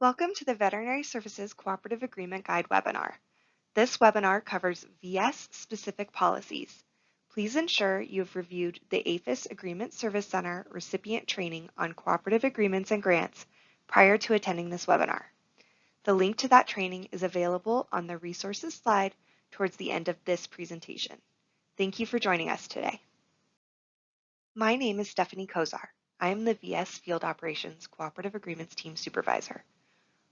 Welcome to the Veterinary Services Cooperative Agreement Guide webinar. This webinar covers VS-specific policies. Please ensure you have reviewed the APHIS Agreement Service Center recipient training on cooperative agreements and grants prior to attending this webinar. The link to that training is available on the resources slide towards the end of this presentation. Thank you for joining us today. My name is Stephanie Kozar. I am the VS Field Operations Cooperative Agreements Team Supervisor.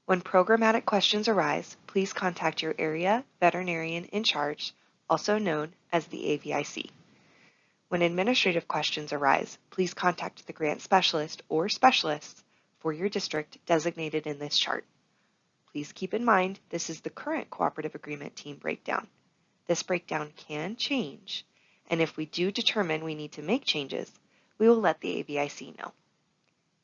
When programmatic questions arise, please contact your area veterinarian in charge, also known as the AVIC. When administrative questions arise, please contact the grant specialist or specialists for your district designated in this chart. Please keep in mind this is the current cooperative agreement team breakdown. This breakdown can change, and if we do determine we need to make changes, we will let the AVIC know.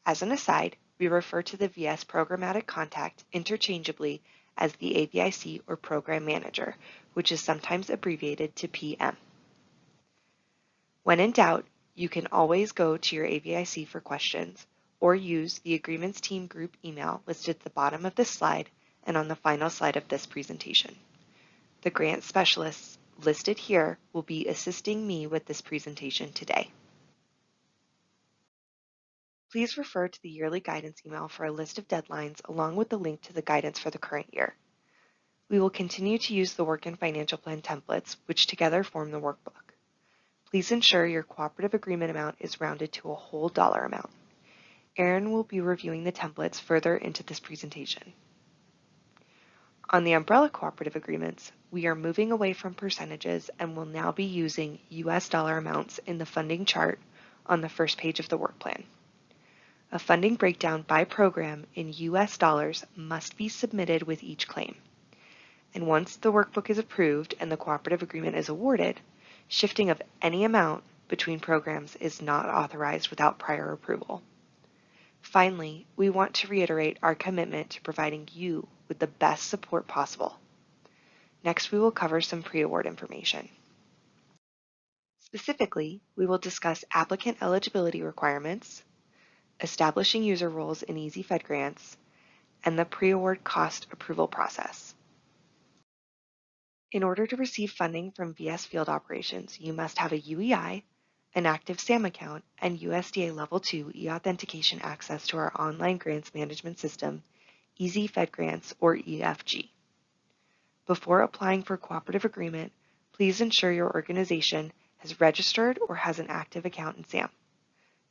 As an aside, we refer to the VS programmatic contact interchangeably as the AVIC or Program Manager, which is sometimes abbreviated to PM. When in doubt, you can always go to your AVIC for questions or use the Agreements Team group email listed at the bottom of this slide and on the final slide of this presentation. The grant specialists listed here will be assisting me with this presentation today. Please refer to the yearly guidance email for a list of deadlines along with the link to the guidance for the current year. We will continue to use the work and financial plan templates, which together form the workbook. Please ensure your cooperative agreement amount is rounded to a whole dollar amount. Erin will be reviewing the templates further into this presentation. On the umbrella cooperative agreements, we are moving away from percentages and will now be using US dollar amounts in the funding chart on the first page of the work plan. A funding breakdown by program in US dollars must be submitted with each claim. And once the workbook is approved and the cooperative agreement is awarded, shifting of any amount between programs is not authorized without prior approval. Finally, we want to reiterate our commitment to providing you with the best support possible. Next, we will cover some pre-award information. Specifically, we will discuss applicant eligibility requirements, establishing user roles in Easy Fed grants, and the pre-award cost approval process. In order to receive funding from VS Field Operations, you must have a UEI, an active SAM account, and USDA Level 2 e-authentication access to our online grants management system, Easy Fed Grants or EFG. Before applying for cooperative agreement, please ensure your organization has registered or has an active account in SAM.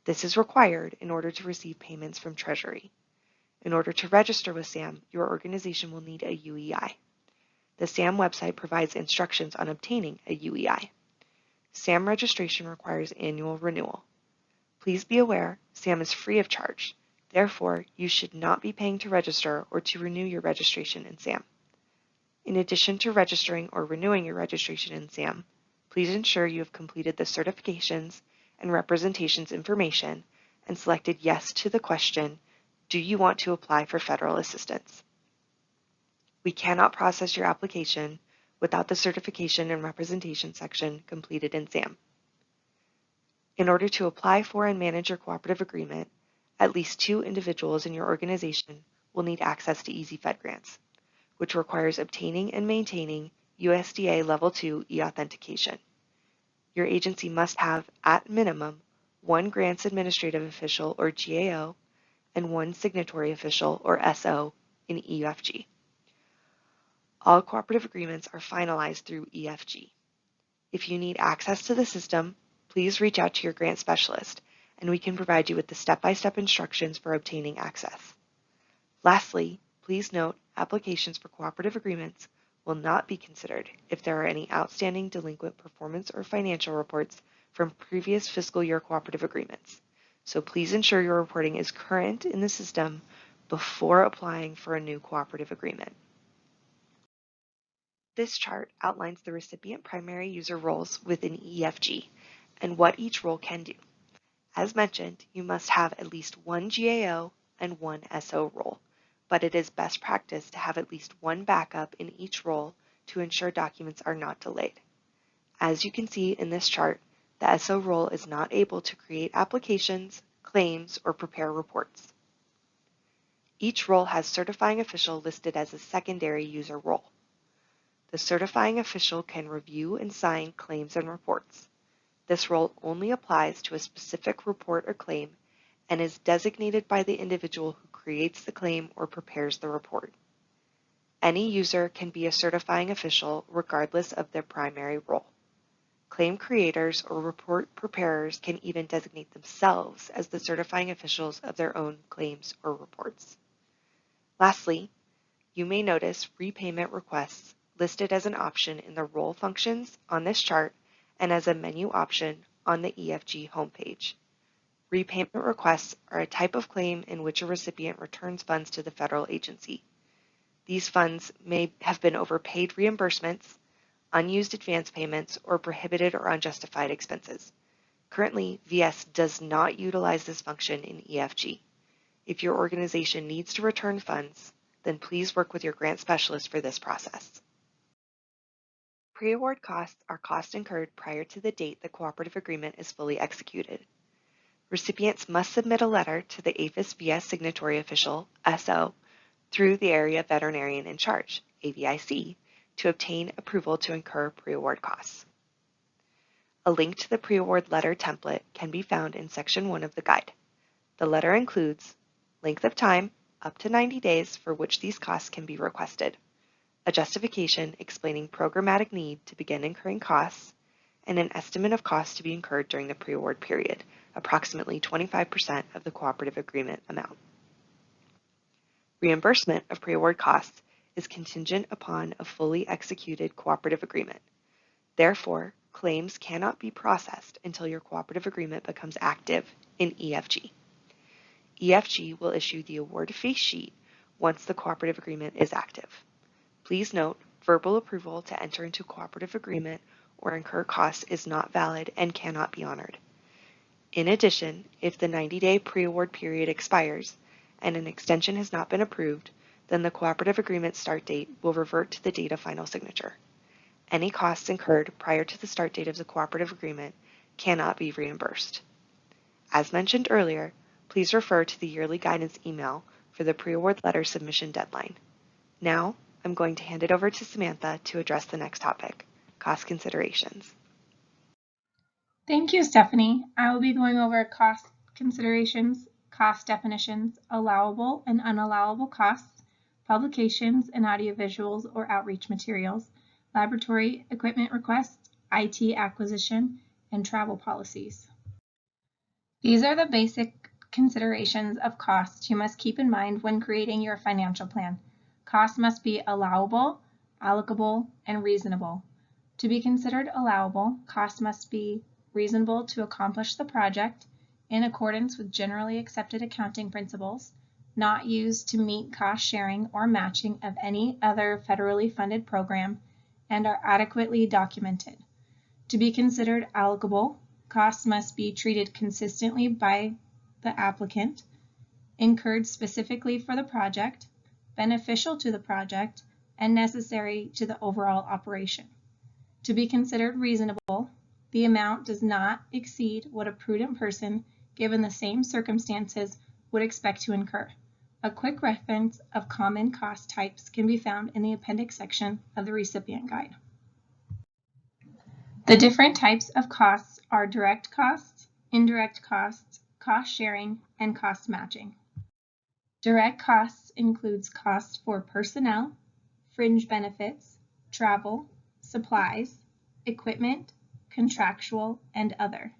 This is required in order to receive payments from Treasury. In order to register with SAM, your organization will need a UEI. The SAM website provides instructions on obtaining a UEI. SAM registration requires annual renewal. Please be aware, SAM is free of charge. Therefore, you should not be paying to register or to renew your registration in SAM. In addition to registering or renewing your registration in SAM, please ensure you have completed the certifications and representations information and selected yes to the question, do you want to apply for federal assistance? We cannot process your application without the certification and representation section completed in SAM. In order to apply for and manage your cooperative agreement, at least 2 individuals in your organization will need access to Easy Fed grants, which requires obtaining and maintaining USDA Level 2 e-authentication. Your agency must have, at minimum, 1 grants administrative official or GAO and 1 signatory official or SO in EFG. All cooperative agreements are finalized through EFG. If you need access to the system, please reach out to your grant specialist and we can provide you with the step-by-step instructions for obtaining access. Lastly, please note applications for cooperative agreements will not be considered if there are any outstanding delinquent performance or financial reports from previous fiscal year cooperative agreements. So please ensure your reporting is current in the system before applying for a new cooperative agreement. This chart outlines the recipient primary user roles within EFG and what each role can do. As mentioned, you must have at least 1 GAO and 1 SO role, but it is best practice to have at least 1 backup in each role to ensure documents are not delayed. As you can see in this chart, the SO role is not able to create applications, claims, or prepare reports. Each role has certifying official listed as a secondary user role. The certifying official can review and sign claims and reports. This role only applies to a specific report or claim and is designated by the individual who creates the claim or prepares the report. Any user can be a certifying official regardless of their primary role. Claim creators or report preparers can even designate themselves as the certifying officials of their own claims or reports. Lastly, you may notice repayment requests listed as an option in the role functions on this chart and as a menu option on the EFG homepage. Repayment requests are a type of claim in which a recipient returns funds to the federal agency. These funds may have been overpaid reimbursements, unused advance payments, or prohibited or unjustified expenses. Currently, VS does not utilize this function in EFG. If your organization needs to return funds, then please work with your grant specialist for this process. Pre-award costs are costs incurred prior to the date the cooperative agreement is fully executed. Recipients must submit a letter to the APHIS VS signatory official, SO, through the Area Veterinarian in Charge, AVIC, to obtain approval to incur pre-award costs. A link to the pre-award letter template can be found in Section 1 of the guide. The letter includes length of time, up to 90 days, for which these costs can be requested, a justification explaining programmatic need to begin incurring costs, and an estimate of costs to be incurred during the pre-award period, approximately 25% of the cooperative agreement amount. Reimbursement of pre-award costs is contingent upon a fully executed cooperative agreement. Therefore, claims cannot be processed until your cooperative agreement becomes active in EFG. EFG will issue the award fee sheet once the cooperative agreement is active. Please note, verbal approval to enter into cooperative agreement or incur costs is not valid and cannot be honored. In addition, if the 90-day pre-award period expires and an extension has not been approved, then the cooperative agreement start date will revert to the date of final signature. Any costs incurred prior to the start date of the cooperative agreement cannot be reimbursed. As mentioned earlier, please refer to the yearly guidance email for the pre-award letter submission deadline. Now, I'm going to hand it over to Samantha to address the next topic, cost considerations. Thank you, Stephanie. I will be going over cost considerations, cost definitions, allowable and unallowable costs, publications and audiovisuals or outreach materials, laboratory equipment requests, IT acquisition, and travel policies. These are the basic considerations of costs you must keep in mind when creating your financial plan. Costs must be allowable, allocable, and reasonable. To be considered allowable, costs must be reasonable to accomplish the project in accordance with generally accepted accounting principles, not used to meet cost sharing or matching of any other federally funded program, and are adequately documented. To be considered allocable, costs must be treated consistently by the applicant, incurred specifically for the project, beneficial to the project, and necessary to the overall operation. To be considered reasonable, the amount does not exceed what a prudent person, given the same circumstances, would expect to incur. A quick reference of common cost types can be found in the appendix section of the recipient guide. The different types of costs are direct costs, indirect costs, cost sharing, and cost matching. Direct costs includes costs for personnel, fringe benefits, travel, supplies, equipment, contractual, and other.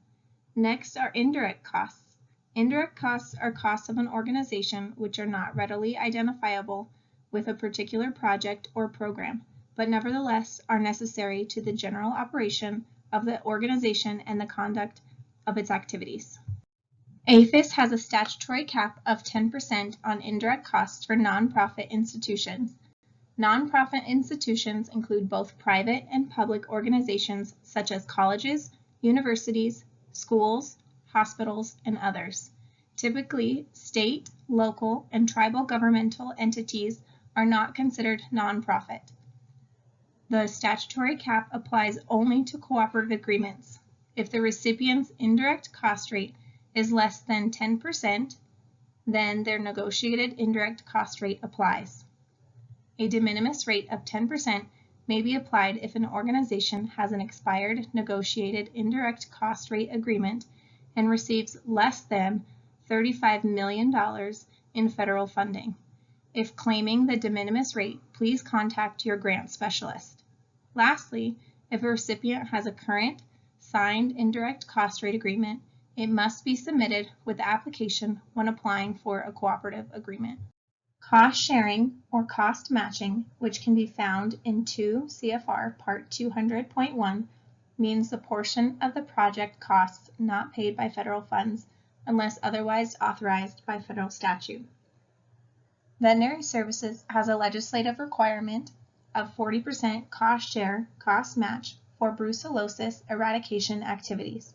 Next are indirect costs. Indirect costs are costs of an organization which are not readily identifiable with a particular project or program, but nevertheless are necessary to the general operation of the organization and the conduct of its activities. APHIS has a statutory cap of 10% on indirect costs for nonprofit institutions. Nonprofit institutions include both private and public organizations such as colleges, universities, schools, hospitals, and others. Typically, state, local, and tribal governmental entities are not considered nonprofit. The statutory cap applies only to cooperative agreements. If the recipient's indirect cost rate is less than 10%, then their negotiated indirect cost rate applies. A de minimis rate of 10% may be applied if an organization has an expired negotiated indirect cost rate agreement and receives less than $35 million in federal funding. If claiming the de minimis rate, please contact your grant specialist. Lastly, if a recipient has a current signed indirect cost rate agreement, it must be submitted with the application when applying for a cooperative agreement. Cost sharing or cost matching, which can be found in 2 CFR Part 200.1, means the portion of the project costs not paid by federal funds unless otherwise authorized by federal statute. Veterinary Services has a legislative requirement of 40% cost share, cost match for brucellosis eradication activities.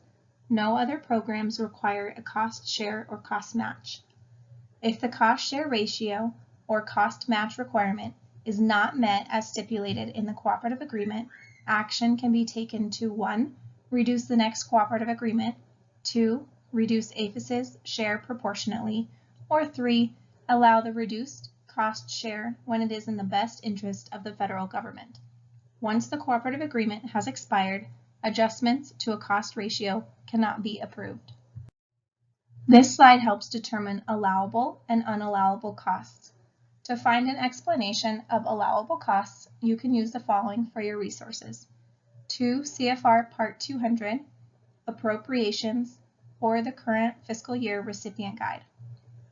No other programs require a cost share or cost match. If the cost share ratio or cost match requirement is not met as stipulated in the cooperative agreement, action can be taken to 1. Reduce the next cooperative agreement, 2. Reduce APHIS's share proportionately, or 3. Allow the reduced cost share when it is in the best interest of the federal government. Once the cooperative agreement has expired, adjustments to a cost ratio cannot be approved. This slide helps determine allowable and unallowable costs. To find an explanation of allowable costs, you can use the following for your resources: 2 CFR Part 200, Appropriations, or the current fiscal year recipient guide.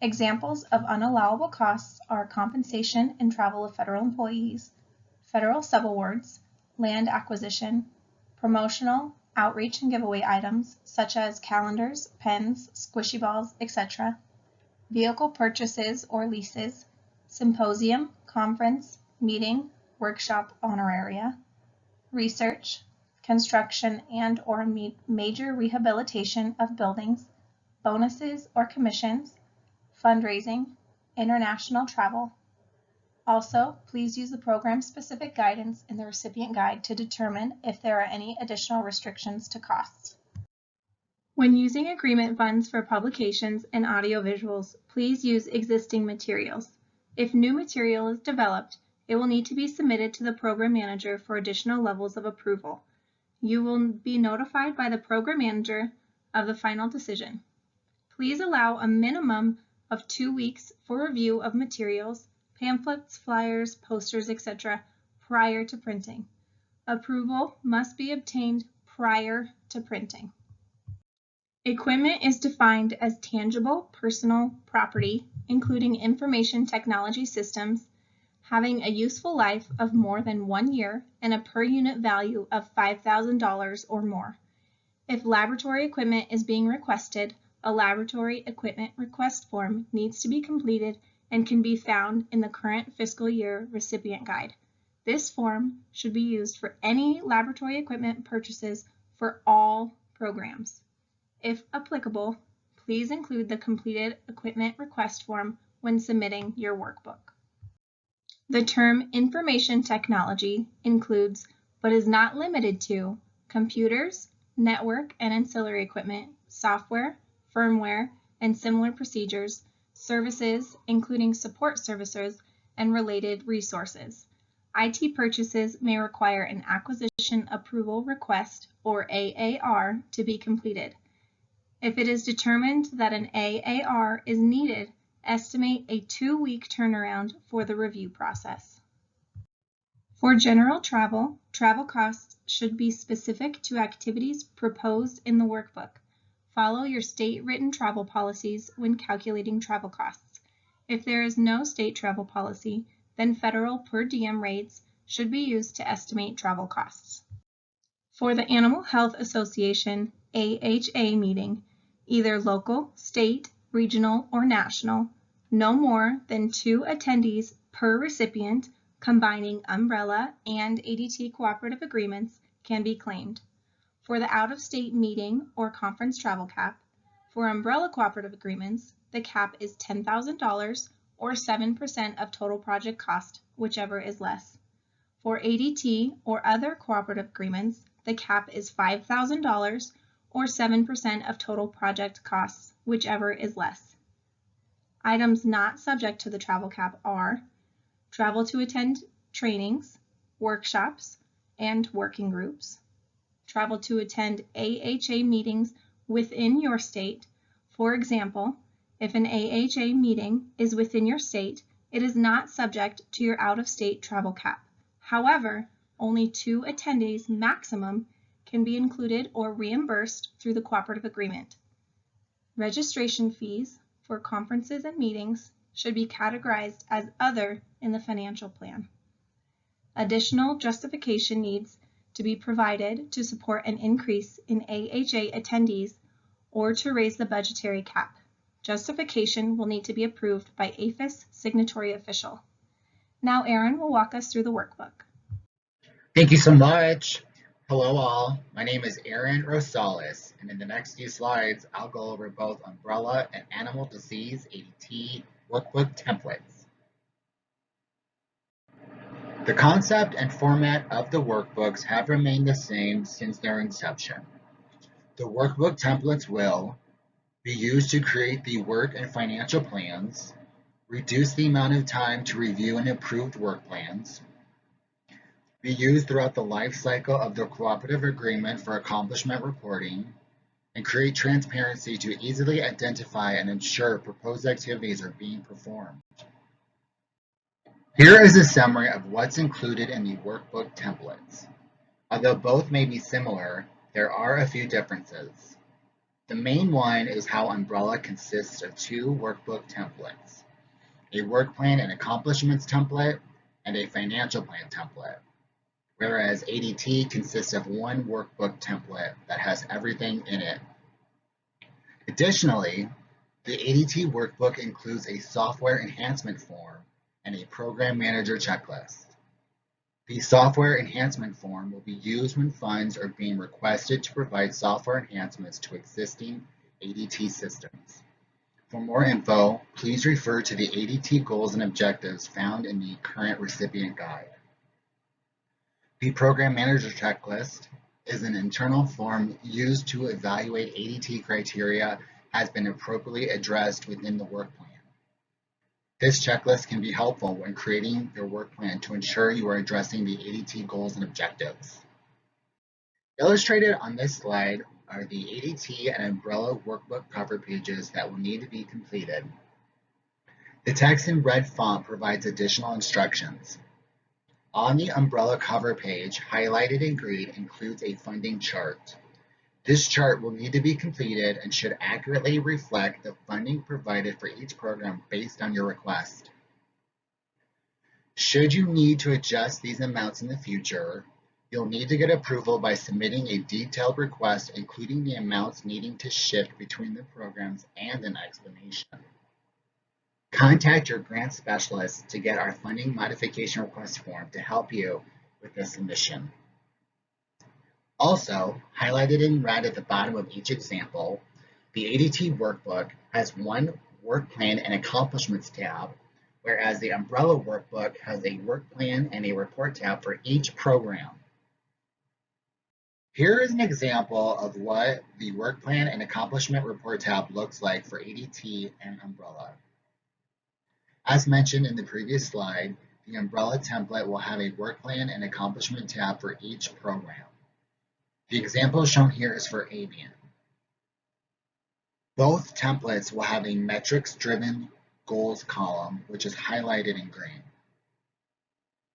Examples of unallowable costs are compensation and travel of federal employees, federal subawards, land acquisition, promotional, outreach and giveaway items such as calendars, pens, squishy balls, etc., vehicle purchases or leases, symposium, conference, meeting, workshop honoraria, research, construction and or major rehabilitation of buildings, bonuses or commissions, fundraising, international travel. Also, please use the program-specific guidance in the recipient guide to determine if there are any additional restrictions to costs. When using agreement funds for publications and audiovisuals, please use existing materials. If new material is developed, it will need to be submitted to the program manager for additional levels of approval. You will be notified by the program manager of the final decision. Please allow a minimum of 2 weeks for review of materials, pamphlets, flyers, posters, etc. prior to printing. Approval must be obtained prior to printing. Equipment is defined as tangible personal property, including information technology systems, having a useful life of more than 1 year and a per unit value of $5,000 or more. If laboratory equipment is being requested, a laboratory equipment request form needs to be completed and can be found in the current fiscal year recipient guide. This form should be used for any laboratory equipment purchases for all programs. If applicable, please include the completed equipment request form when submitting your workbook. The term information technology includes, but is not limited to, computers, network and ancillary equipment, software, firmware, and similar procedures, services, including support services, and related resources. IT purchases may require an Acquisition Approval Request, or AAR, to be completed. If it is determined that an AAR is needed, estimate a 2-week turnaround for the review process. For general travel, travel costs should be specific to activities proposed in the workbook. Follow your state-written travel policies when calculating travel costs. If there is no state travel policy, then federal per diem rates should be used to estimate travel costs. For the Animal Health Association AHA meeting, either local, state, regional, or national, no more than 2 attendees per recipient, combining umbrella and ADT cooperative agreements, can be claimed. For the out-of-state meeting or conference travel cap, for umbrella cooperative agreements, the cap is $10,000 or 7% of total project cost, whichever is less. For ADT or other cooperative agreements, the cap is $5,000 or 7% of total project costs, whichever is less. Items not subject to the travel cap are travel to attend trainings, workshops, and working groups, travel to attend AHA meetings within your state. For example, if an AHA meeting is within your state, it is not subject to your out-of-state travel cap. However, only 2 attendees maximum can be included or reimbursed through the cooperative agreement. Registration fees for conferences and meetings should be categorized as other in the financial plan. Additional justification needs to be provided to support an increase in AHA attendees or to raise the budgetary cap. Justification will need to be approved by APHIS signatory official. Now Aaron will walk us through the workbook. Thank you so much. Hello all, my name is Aaron Rosales, and in the next few slides, I'll go over both umbrella and animal disease ADT workbook templates. The concept and format of the workbooks have remained the same since their inception. The workbook templates will be used to create the work and financial plans, reduce the amount of time to review and approve work plans, be used throughout the life cycle of the cooperative agreement for accomplishment reporting, and create transparency to easily identify and ensure proposed activities are being performed. Here is a summary of what's included in the workbook templates. Although both may be similar, there are a few differences. The main one is how umbrella consists of 2 workbook templates, a work plan and accomplishments template and a financial plan template, whereas ADT consists of 1 workbook template that has everything in it. Additionally, the ADT workbook includes a software enhancement form and a program manager checklist. The software enhancement form will be used when funds are being requested to provide software enhancements to existing ADT systems. For more info, please refer to the ADT goals and objectives found in the current recipient guide. The program manager checklist is an internal form used to evaluate ADT criteria has been appropriately addressed within the work plan. This checklist can be helpful when creating your work plan to ensure you are addressing the ADT goals and objectives. Illustrated on this slide are the ADT and umbrella workbook cover pages that will need to be completed. The text in red font provides additional instructions. On the umbrella cover page, highlighted in green, includes a funding chart. This chart will need to be completed and should accurately reflect the funding provided for each program based on your request. Should you need to adjust these amounts in the future, you'll need to get approval by submitting a detailed request including the amounts needing to shift between the programs and an explanation. Contact your grant specialist to get our funding modification request form to help you with this submission. Also, highlighted in red at the bottom of each example, the ADT workbook has 1 work plan and accomplishments tab, whereas the umbrella workbook has a work plan and a report tab for each program. Here is an example of what the work plan and accomplishment report tab looks like for ADT and umbrella. As mentioned in the previous slide, the umbrella template will have a work plan and accomplishment tab for each program. The example shown here is for Avian. Both templates will have a metrics-driven goals column, which is highlighted in green.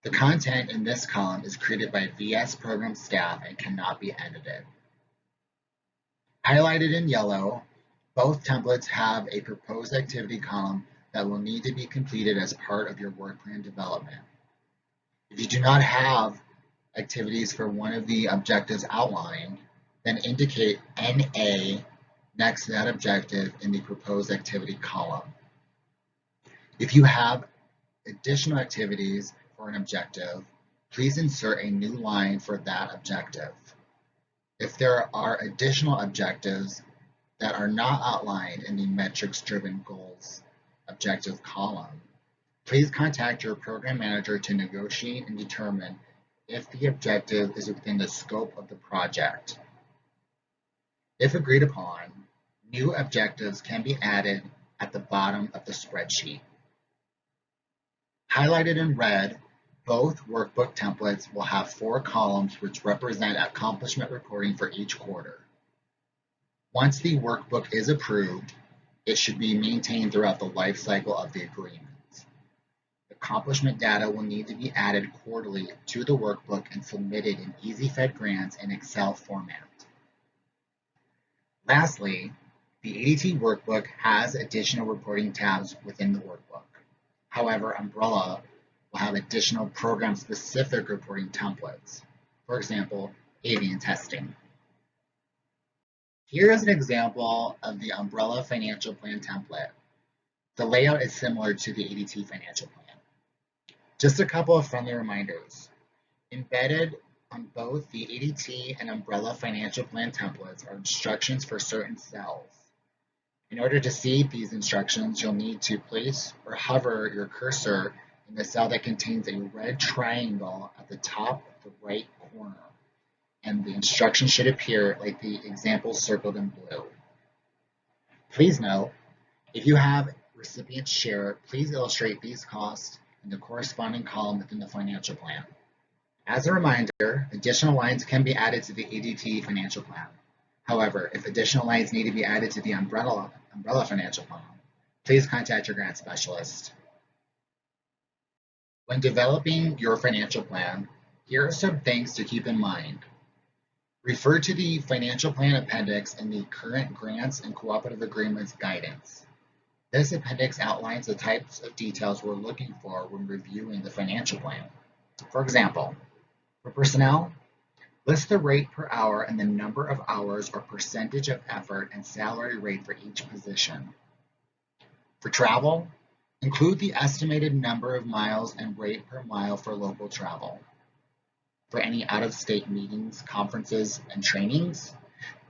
The content in this column is created by VS program staff and cannot be edited. Highlighted in yellow, both templates have a proposed activity column that will need to be completed as part of your work plan development. If you do not have activities for one of the objectives outlined, then indicate NA next to that objective in the proposed activity column. If you have additional activities for an objective, please insert a new line for that objective. If there are additional objectives that are not outlined in the metrics-driven goals objective column, please contact your program manager to negotiate and determine if the objective is within the scope of the project. If agreed upon, new objectives can be added at the bottom of the spreadsheet. Highlighted in red, both workbook templates will have 4 columns which represent accomplishment reporting for each quarter. Once the workbook is approved, it should be maintained throughout the life cycle of the agreement. Accomplishment data will need to be added quarterly to the workbook and submitted in EasyFed grants in Excel format. Lastly, the ADT workbook has additional reporting tabs within the workbook. However, Umbrella will have additional program-specific reporting templates. For example, avian testing. Here is an example of the Umbrella financial plan template. The layout is similar to the ADT financial plan. Just a couple of friendly reminders. Embedded on both the ADT and Umbrella financial plan templates are instructions for certain cells. In order to see these instructions, you'll need to place or hover your cursor in the cell that contains a red triangle at the top of the right corner, and the instructions should appear like the example circled in blue. Please note, if you have recipient share, please illustrate these costs in the corresponding column within the financial plan. As a reminder, additional lines can be added to the ADT financial plan. However, if additional lines need to be added to the Umbrella financial plan, please contact your grant specialist. When developing your financial plan, here are some things to keep in mind. Refer to the financial plan appendix in the current grants and cooperative agreements guidance. This appendix outlines the types of details we're looking for when reviewing the financial plan. For example, for personnel, list the rate per hour and the number of hours or percentage of effort and salary rate for each position. For travel, include the estimated number of miles and rate per mile for local travel. For any out-of-state meetings, conferences, and trainings,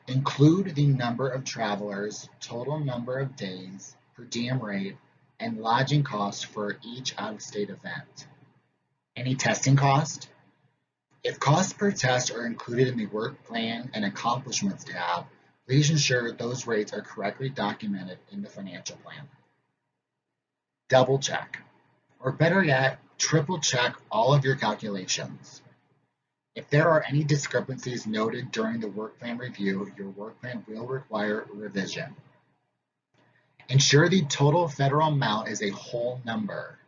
include the number of travelers, total number of days, per diem rate, and lodging costs for each out-of-state event. Any testing cost? If costs per test are included in the work plan and accomplishments tab, please ensure those rates are correctly documented in the financial plan. Double check, or better yet, triple check all of your calculations. If there are any discrepancies noted during the work plan review, your work plan will require revision. Ensure the total federal amount is a whole number.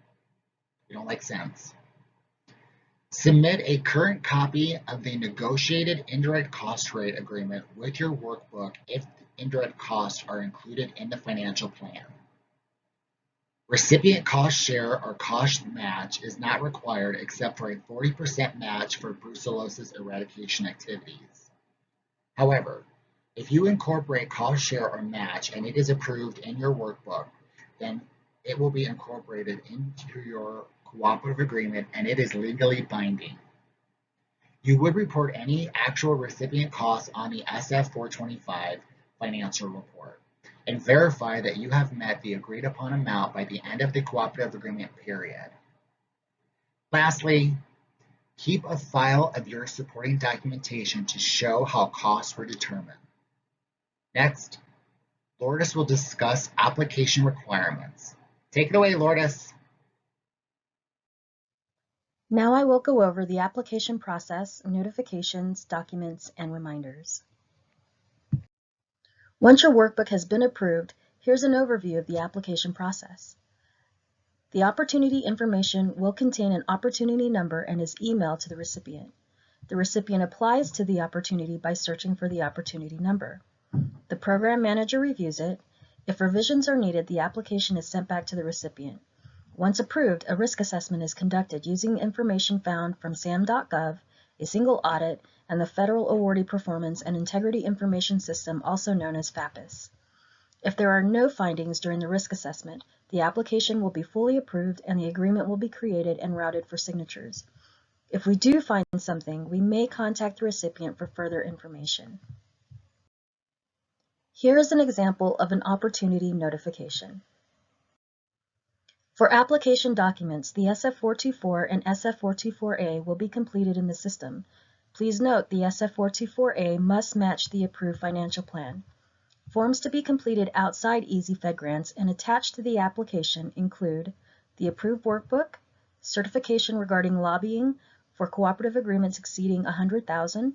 We don't like cents. Submit a current copy of the negotiated indirect cost rate agreement with your workbook if indirect costs are included in the financial plan. Recipient cost share or cost match is not required except for a 40% match for brucellosis eradication activities. However, if you incorporate cost share or match and it is approved in your workbook, then it will be incorporated into your cooperative agreement and it is legally binding. You would report any actual recipient costs on the SF-425 financial report and verify that you have met the agreed upon amount by the end of the cooperative agreement period. Lastly, keep a file of your supporting documentation to show how costs were determined. Next, Lourdes will discuss application requirements. Take it away, Lourdes. Now I will go over the application process, notifications, documents, and reminders. Once your workbook has been approved, here's an overview of the application process. The opportunity information will contain an opportunity number and is emailed to the recipient. The recipient applies to the opportunity by searching for the opportunity number. The program manager reviews it. If revisions are needed, the application is sent back to the recipient. Once approved, a risk assessment is conducted using information found from SAM.gov, a single audit, and the Federal Awardee Performance and Integrity Information System, also known as FAPIS. If there are no findings during the risk assessment, the application will be fully approved and the agreement will be created and routed for signatures. If we do find something, we may contact the recipient for further information. Here is an example of an opportunity notification. For application documents, the SF-424 and SF-424A will be completed in the system. Please note the SF-424A must match the approved financial plan. Forms to be completed outside Easy Fed grants and attached to the application include the approved workbook, certification regarding lobbying for cooperative agreements exceeding $100,000,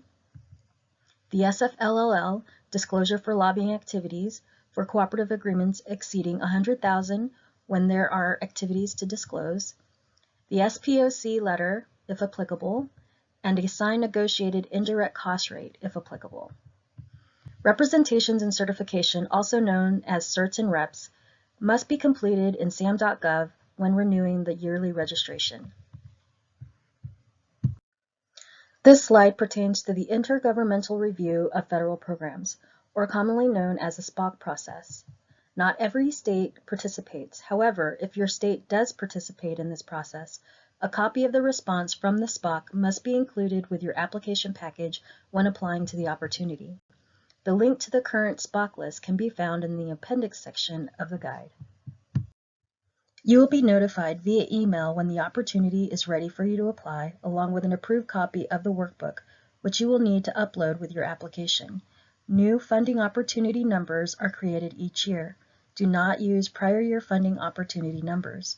the SFLLL disclosure for lobbying activities for cooperative agreements exceeding $100,000 when there are activities to disclose, the SPOC letter, if applicable, and a signed negotiated indirect cost rate, if applicable. Representations and certification, also known as certs and reps, must be completed in SAM.gov when renewing the yearly registration. This slide pertains to the Intergovernmental Review of Federal Programs, or commonly known as the SPOC process. Not every state participates. However, if your state does participate in this process, a copy of the response from the SPOC must be included with your application package when applying to the opportunity. The link to the current SPOC list can be found in the appendix section of the guide. You will be notified via email when the opportunity is ready for you to apply, along with an approved copy of the workbook, which you will need to upload with your application. New funding opportunity numbers are created each year. Do not use prior year funding opportunity numbers.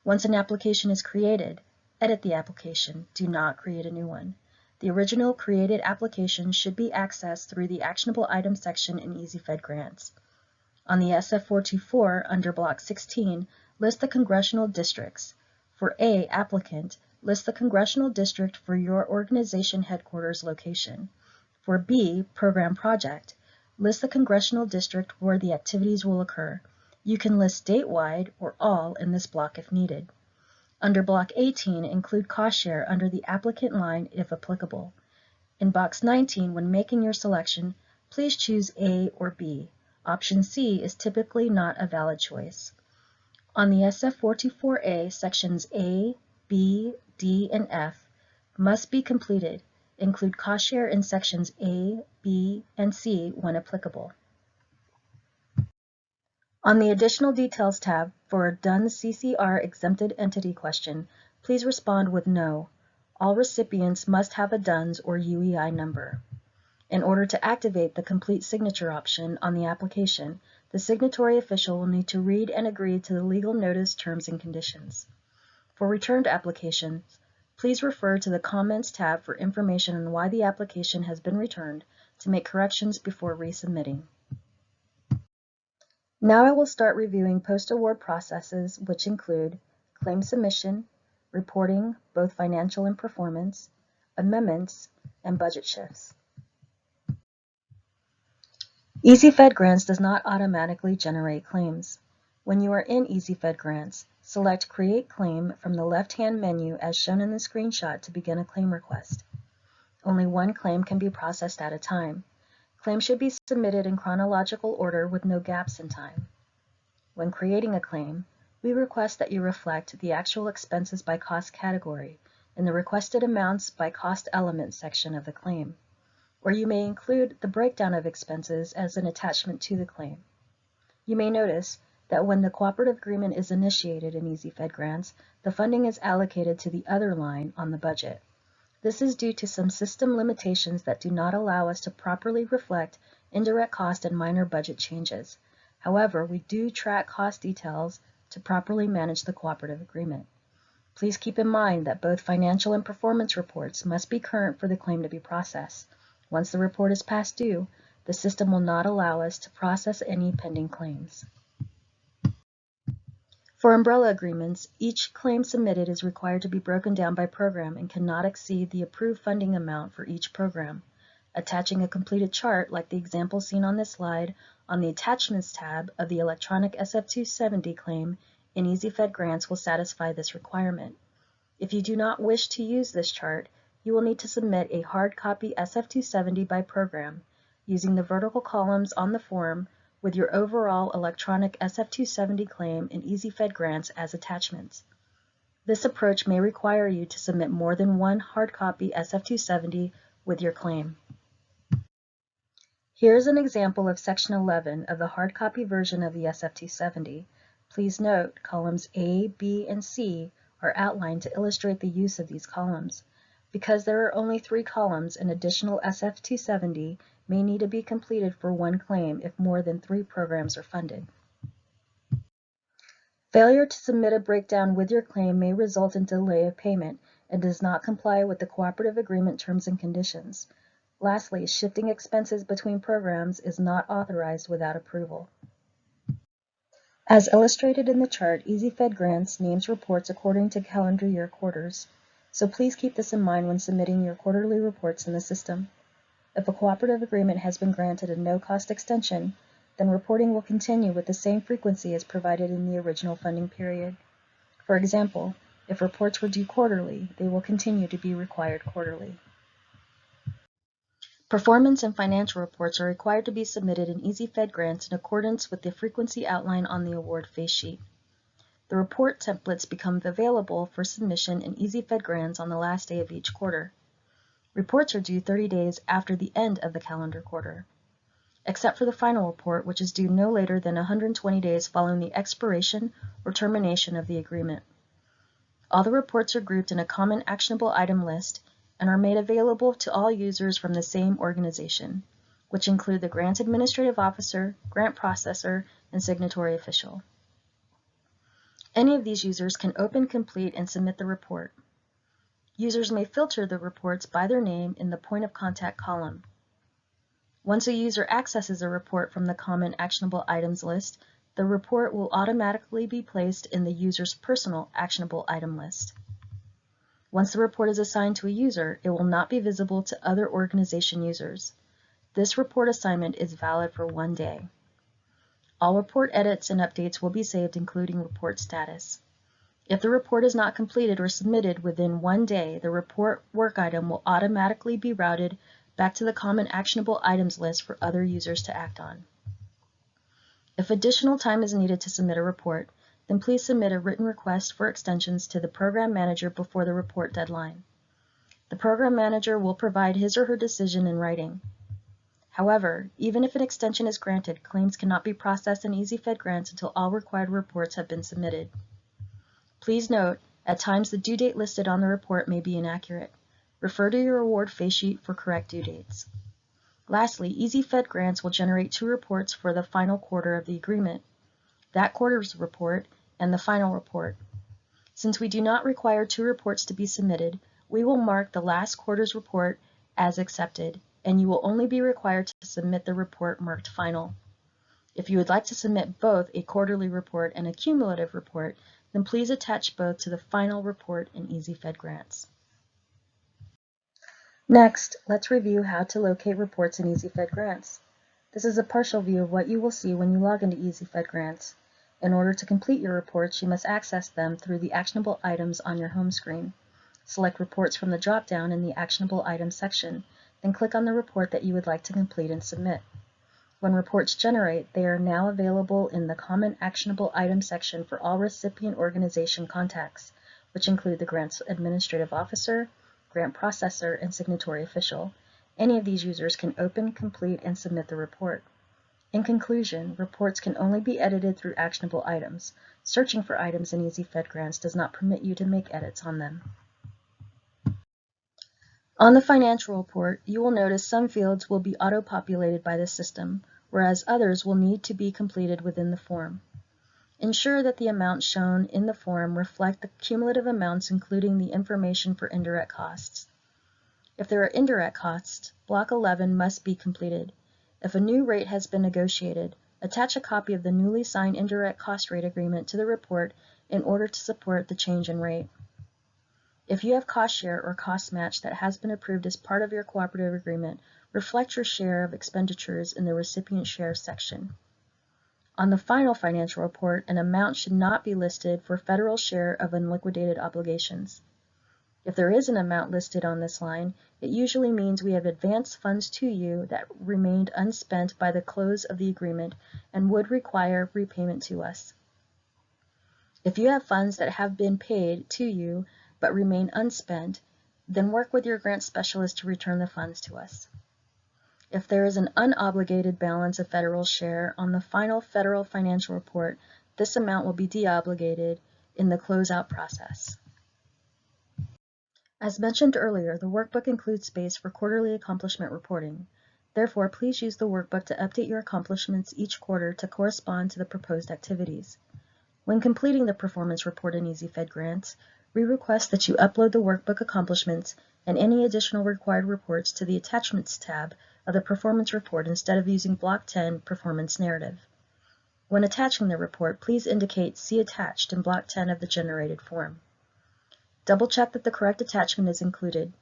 Once an application is created, edit the application. Do not create a new one. The original created application should be accessed through the Actionable Items section in Easy Fed Grants. On the SF-424, under Block 16, list the congressional districts. For A, Applicant, list the congressional district for your organization headquarters location. For B, Program Project, list the congressional district where the activities will occur. You can list statewide or all in this block if needed. Under Block 18, include cost share under the applicant line if applicable. In Box 19, when making your selection, please choose A or B. Option C is typically not a valid choice. On the SF-424A, sections A, B, D, and F must be completed. Include cost share in sections A, B, and C when applicable. On the Additional Details tab for a Done CCR Exempted Entity question, please respond with No. All recipients must have a DUNS or UEI number. In order to activate the Complete Signature option on the application, the signatory official will need to read and agree to the legal notice terms and conditions. For returned applications, please refer to the Comments tab for information on why the application has been returned to make corrections before resubmitting. Now I will start reviewing post-award processes, which include claim submission, reporting, both financial and performance, amendments, and budget shifts. Easy Fed Grants does not automatically generate claims. When you are in Easy Fed Grants, select Create Claim from the left-hand menu as shown in the screenshot to begin a claim request. Only one claim can be processed at a time. Claims should be submitted in chronological order with no gaps in time. When creating a claim, we request that you reflect the actual expenses by cost category in the Requested Amounts by Cost Element section of the claim, or you may include the breakdown of expenses as an attachment to the claim. You may notice that when the cooperative agreement is initiated in Easy Fed Grants, the funding is allocated to the other line on the budget. This is due to some system limitations that do not allow us to properly reflect indirect cost and minor budget changes. However, we do track cost details to properly manage the cooperative agreement. Please keep in mind that both financial and performance reports must be current for the claim to be processed. Once the report is past due, the system will not allow us to process any pending claims. For umbrella agreements, each claim submitted is required to be broken down by program and cannot exceed the approved funding amount for each program. Attaching a completed chart, like the example seen on this slide, on the Attachments tab of the electronic SF-270 claim in Easy Fed Grants will satisfy this requirement. If you do not wish to use this chart, you will need to submit a hard copy SF-270 by program, using the vertical columns on the form with your overall electronic SF-270 claim in Easy Fed Grants as attachments. This approach may require you to submit more than one hard copy SF-270 with your claim. Here is an example of Section 11 of the hard copy version of the SF-270. Please note columns A, B, and C are outlined to illustrate the use of these columns. Because there are only 3 columns, an additional SF-270 may need to be completed for one claim if more than 3 programs are funded. Failure to submit a breakdown with your claim may result in delay of payment and does not comply with the cooperative agreement terms and conditions. Lastly, shifting expenses between programs is not authorized without approval. As illustrated in the chart, EasyFed Grants names reports according to calendar year quarters, so please keep this in mind when submitting your quarterly reports in the system. If a cooperative agreement has been granted a no-cost extension, then reporting will continue with the same frequency as provided in the original funding period. For example, if reports were due quarterly, they will continue to be required quarterly. Performance and financial reports are required to be submitted in EasyFed Grants in accordance with the frequency outlined on the award face sheet. The report templates become available for submission in EasyFed Grants on the last day of each quarter. Reports are due 30 days after the end of the calendar quarter, except for the final report, which is due no later than 120 days following the expiration or termination of the agreement. All the reports are grouped in a common actionable item list and are made available to all users from the same organization, which include the grant administrative officer, grant processor, and signatory official. Any of these users can open, complete, and submit the report. Users may filter the reports by their name in the point of contact column. Once a user accesses a report from the Common Actionable Items list, the report will automatically be placed in the user's personal actionable item list. Once the report is assigned to a user, it will not be visible to other organization users. This report assignment is valid for 1 day. All report edits and updates will be saved, including report status. If the report is not completed or submitted within 1 day, the report work item will automatically be routed back to the Common Actionable Items list for other users to act on. If additional time is needed to submit a report, then please submit a written request for extensions to the program manager before the report deadline. The program manager will provide his or her decision in writing. However, even if an extension is granted, claims cannot be processed in EasyFed Grants until all required reports have been submitted. Please note, at times the due date listed on the report may be inaccurate. Refer to your award face sheet for correct due dates. Lastly, EasyFed Grants will generate 2 reports for the final quarter of the agreement, that quarter's report and the final report. Since we do not require 2 reports to be submitted, we will mark the last quarter's report as accepted, and you will only be required to submit the report marked final. If you would like to submit both a quarterly report and a cumulative report, then please attach both to the final report in EasyFed Grants. Next, let's review how to locate reports in EasyFed Grants. This is a partial view of what you will see when you log into EasyFed Grants. In order to complete your reports, you must access them through the actionable items on your home screen. Select Reports from the drop-down in the Actionable Items section, then click on the report that you would like to complete and submit. When reports generate, they are now available in the Common Actionable Items section for all recipient organization contacts, which include the Grants Administrative Officer, Grant Processor, and Signatory Official. Any of these users can open, complete, and submit the report. In conclusion, reports can only be edited through actionable items. Searching for items in EasyFed Grants does not permit you to make edits on them. On the financial report, you will notice some fields will be auto-populated by the system, whereas others will need to be completed within the form. Ensure that the amounts shown in the form reflect the cumulative amounts, including the information for indirect costs. If there are indirect costs, Block 11 must be completed. If a new rate has been negotiated, attach a copy of the newly signed indirect cost rate agreement to the report in order to support the change in rate. If you have cost share or cost match that has been approved as part of your cooperative agreement, reflect your share of expenditures in the recipient share section. On the final financial report, an amount should not be listed for federal share of unliquidated obligations. If there is an amount listed on this line, it usually means we have advanced funds to you that remained unspent by the close of the agreement and would require repayment to us. If you have funds that have been paid to you but remain unspent, then work with your grant specialist to return the funds to us. If there is an unobligated balance of federal share on the final federal financial report, this amount will be deobligated in the closeout process. As mentioned earlier, the workbook includes space for quarterly accomplishment reporting. Therefore, please use the workbook to update your accomplishments each quarter to correspond to the proposed activities. When completing the performance report in EasyFed grants, we request that you upload the workbook accomplishments and any additional required reports to the Attachments tab of the performance report instead of using Block 10 Performance Narrative. When attaching the report, please indicate See Attached in Block 10 of the generated form. Double-check that the correct attachment is included.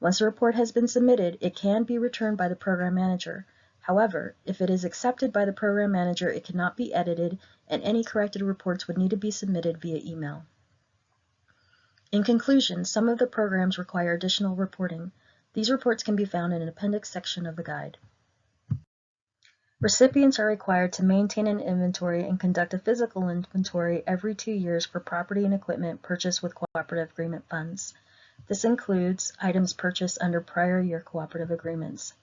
Once a report has been submitted, it can be returned by the program manager. However, if it is accepted by the program manager, it cannot be edited, and any corrected reports would need to be submitted via email. In conclusion, some of the programs require additional reporting. These reports can be found in an appendix section of the guide. Recipients are required to maintain an inventory and conduct a physical inventory every 2 years for property and equipment purchased with cooperative agreement funds. This includes items purchased under prior year cooperative agreements.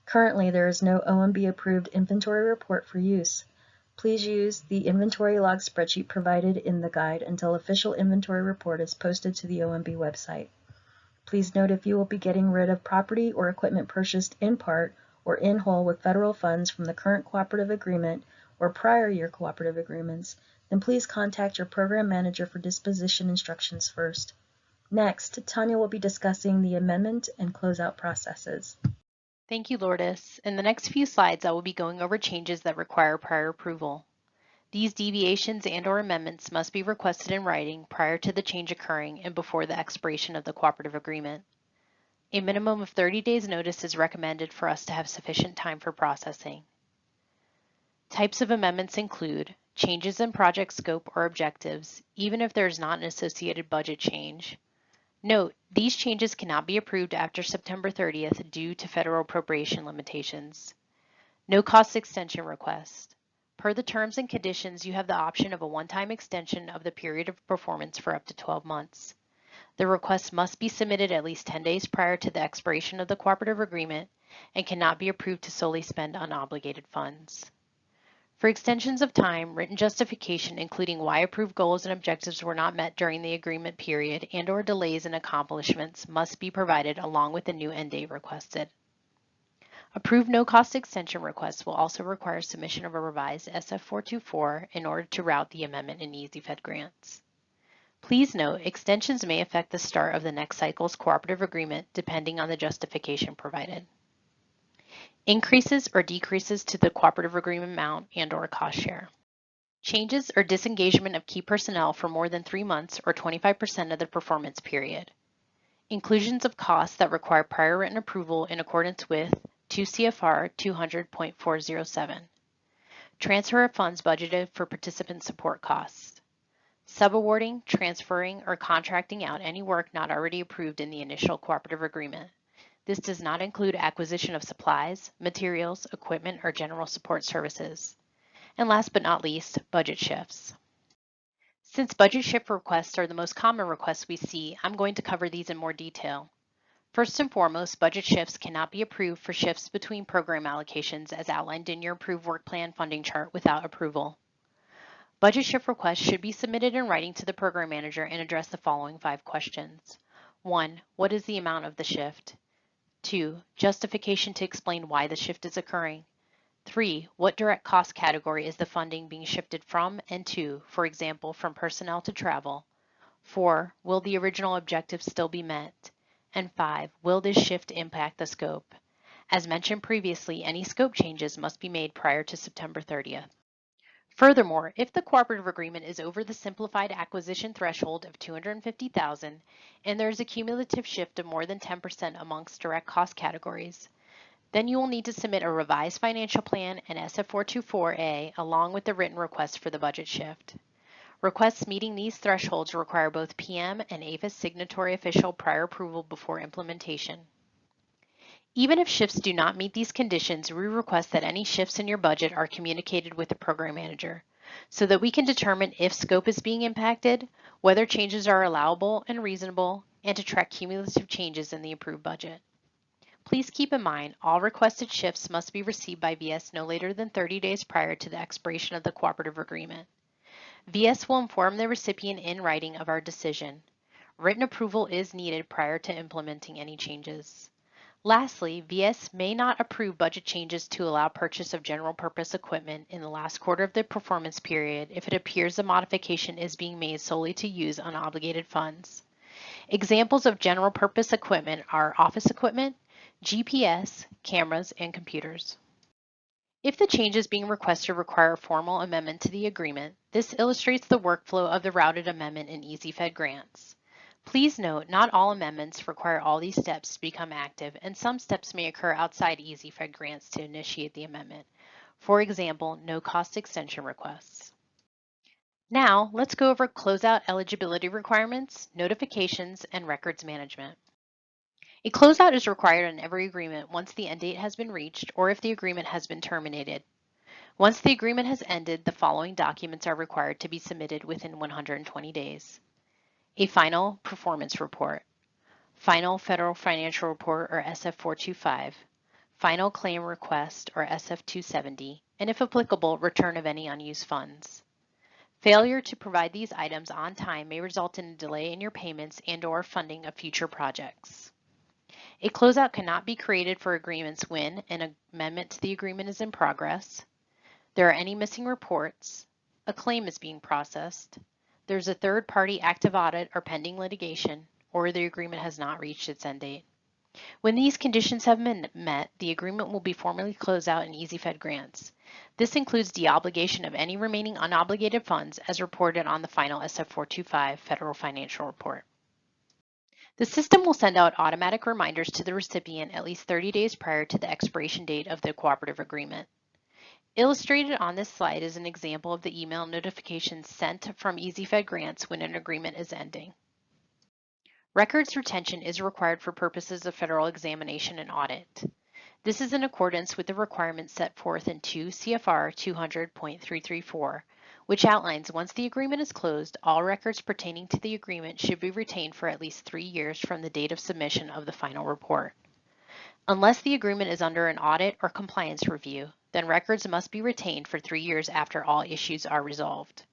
Currently, there is no OMB approved inventory report for use. Please use the inventory log spreadsheet provided in the guide until official inventory report is posted to the OMB website. Please note if you will be getting rid of property or equipment purchased in part or in whole with federal funds from the current cooperative agreement or prior year cooperative agreements, then please contact your program manager for disposition instructions first. Next, Tanya will be discussing the amendment and closeout processes. Thank you, Lourdes. In the next few slides, I will be going over changes that require prior approval. These deviations and/or amendments must be requested in writing prior to the change occurring and before the expiration of the cooperative agreement. A minimum of 30 days notice is recommended for us to have sufficient time for processing. Types of amendments include changes in project scope or objectives, even if there is not an associated budget change. Note, these changes cannot be approved after September 30th due to federal appropriation limitations. No cost extension request. Per the terms and conditions, you have the option of a one-time extension of the period of performance for up to 12 months. The request must be submitted at least 10 days prior to the expiration of the cooperative agreement and cannot be approved to solely spend unobligated funds. For extensions of time, written justification including why approved goals and objectives were not met during the agreement period and/or delays in accomplishments must be provided along with the new end date requested. Approved no-cost extension requests will also require submission of a revised SF424 in order to route the amendment in EasyFed grants. Please note, extensions may affect the start of the next cycle's cooperative agreement depending on the justification provided. Increases or decreases to the cooperative agreement amount and/or cost share. Changes or disengagement of key personnel for more than 3 months or 25% of the performance period. Inclusions of costs that require prior written approval in accordance with 2 CFR 200.407. Transfer of funds budgeted for participant support costs. Subawarding, transferring, or contracting out any work not already approved in the initial cooperative agreement. This does not include acquisition of supplies, materials, equipment, or general support services. And last but not least, budget shifts. Since budget shift requests are the most common requests we see, I'm going to cover these in more detail. First and foremost, budget shifts cannot be approved for shifts between program allocations as outlined in your approved work plan funding chart without approval. Budget shift requests should be submitted in writing to the program manager and address the following 5 questions. 1. What is the amount of the shift? 2. Justification to explain why the shift is occurring. 3. What direct cost category is the funding being shifted from and to, for example, from personnel to travel? 4. Will the original objectives still be met? And 5. Will this shift impact the scope? As mentioned previously, any scope changes must be made prior to September 30th. Furthermore, if the cooperative agreement is over the simplified acquisition threshold of $250,000 and there is a cumulative shift of more than 10% amongst direct cost categories, then you will need to submit a revised financial plan and SF424A along with the written request for the budget shift. Requests meeting these thresholds require both PM and APHIS signatory official prior approval before implementation. Even if shifts do not meet these conditions, we request that any shifts in your budget are communicated with the program manager so that we can determine if scope is being impacted, whether changes are allowable and reasonable, and to track cumulative changes in the approved budget. Please keep in mind, all requested shifts must be received by VS no later than 30 days prior to the expiration of the cooperative agreement. VS will inform the recipient in writing of our decision. Written approval is needed prior to implementing any changes. Lastly, VS may not approve budget changes to allow purchase of general purpose equipment in the last quarter of the performance period if it appears the modification is being made solely to use unobligated funds. Examples of general purpose equipment are office equipment, GPS, cameras, and computers. If the changes being requested require a formal amendment to the agreement, this illustrates the workflow of the routed amendment in EasyFed grants. Please note, not all amendments require all these steps to become active, and some steps may occur outside EasyFed grants to initiate the amendment. For example, no-cost extension requests. Now, let's go over closeout eligibility requirements, notifications, and records management. A closeout is required in every agreement once the end date has been reached or if the agreement has been terminated. Once the agreement has ended, the following documents are required to be submitted within 120 days. A final performance report, final federal financial report or SF-425, final claim request or SF-270, and if applicable, return of any unused funds. Failure to provide these items on time may result in a delay in your payments and/or funding of future projects. A closeout cannot be created for agreements when an amendment to the agreement is in progress, there are any missing reports, a claim is being processed, there's a third-party active audit or pending litigation, or the agreement has not reached its end date. When these conditions have been met, the agreement will be formally closed out in EasyFed grants. This includes the obligation of any remaining unobligated funds as reported on the final SF-425 Federal Financial Report. The system will send out automatic reminders to the recipient at least 30 days prior to the expiration date of the cooperative agreement. Illustrated on this slide is an example of the email notifications sent from EasyFed grants when an agreement is ending. Records retention is required for purposes of federal examination and audit. This is in accordance with the requirements set forth in 2 CFR 200.334, which outlines once the agreement is closed, all records pertaining to the agreement should be retained for at least 3 years from the date of submission of the final report. Unless the agreement is under an audit or compliance review, then records must be retained for 3 years after all issues are resolved.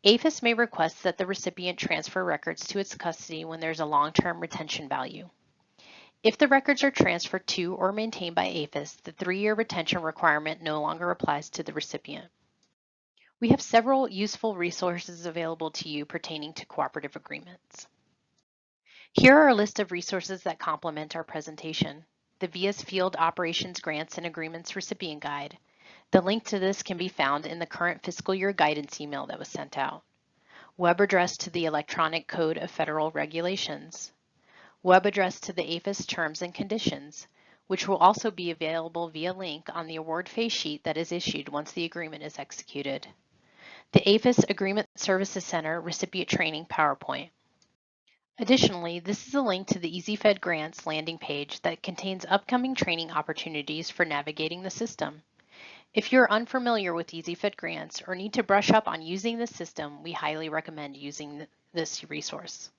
APHIS may request that the recipient transfer records to its custody when there's a long-term retention value. If the records are transferred to or maintained by APHIS, the 3-year retention requirement no longer applies to the recipient. We have several useful resources available to you pertaining to cooperative agreements. Here are a list of resources that complement our presentation. The VS Field Operations Grants and Agreements Recipient Guide. The link to this can be found in the current fiscal year guidance email that was sent out. Web address to the Electronic Code of Federal Regulations. Web address to the APHIS Terms and Conditions, which will also be available via link on the award phase sheet that is issued once the agreement is executed. The APHIS Agreement Services Center Recipient Training PowerPoint. Additionally, this is a link to the EasyFed Grants landing page that contains upcoming training opportunities for navigating the system. If you're unfamiliar with EasyFed Grants or need to brush up on using the system, we highly recommend using this resource.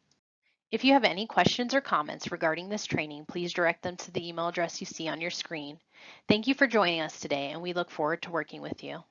If you have any questions or comments regarding this training, please direct them to the email address you see on your screen. Thank you for joining us today, and we look forward to working with you.